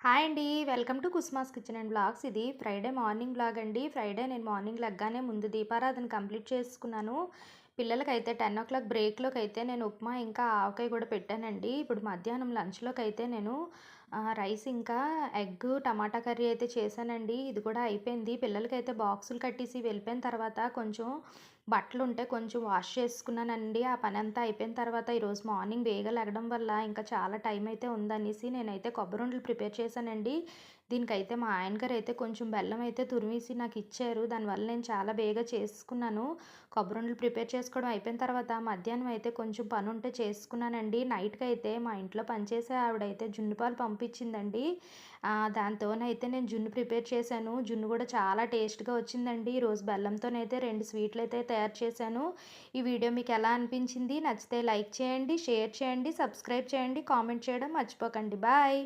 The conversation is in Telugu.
హాయ్ అండి. వెల్కమ్ టు కుస్మాస్ కిచెన్ అండ్ బ్లాగ్స్. ఇది ఫ్రైడే మార్నింగ్ బ్లాగ్ అండి. ఫ్రైడే నేను మార్నింగ్ లెగ్గానే ముందు దీపారాధన కంప్లీట్ చేసుకున్నాను. పిల్లలకైతే 10:00 బ్రేక్‌లోకైతే నేను ఉప్మా ఇంకా ఆవకాయ కూడా పెట్టానండి. ఇప్పుడు మధ్యాహ్నం లంచ్‌లోకైతే నేను రైస్ ఇంకా ఎగ్ టమాటా కర్రీ అయితే చేశానండి. ఇది కూడా అయిపోయింది. పిల్లలకైతే బాక్సులు కట్టేసి వెళ్ళిపోయిన తర్వాత కొంచెం బట్టలుంటే కొంచెం వాష్ చేసుకున్నానండి. ఆ పనంతా అయిపోయిన తర్వాత ఈరోజు మార్నింగ్ బేగా లెగడం వల్ల ఇంకా చాలా టైం అయితే ఉందనేసి నేనైతే కొబ్బరుండలు ప్రిపేర్ చేశానండి. దీనికైతే మా ఆయనగారైతే కొంచెం బెల్లం అయితే తురిమేసి నాకిచ్చారు. దానివల్ల నేను చాలా బేగా చేసుకున్నాను. కొబ్బరుండలు ప్రిపేర్ చేసుకోవడం అయిపోయిన తర్వాత మధ్యాహ్నం అయితే కొంచెం పనుంటే చేసుకున్నానండి. నైట్‌కైతే మా ఇంట్లో పనిచేసే ఆవిడైతే జున్ను పాలు పంపించిందండి. దాంతోనైతే నేను జున్ను ప్రిపేర్ చేశాను. జున్ను కూడా చాలా టేస్ట్‌గా వచ్చిందండి. ఈరోజు బెల్లంతోనైతే 2 స్వీట్‌లయితే తయారు చేశాను. ఈ వీడియో మీకు ఎలా అనిపించింది? నచ్చితే లైక్ చేయండి, షేర్ చేయండి, సబ్స్క్రైబ్ చేయండి, కామెంట్ చేయడం మర్చిపోకండి. బాయ్.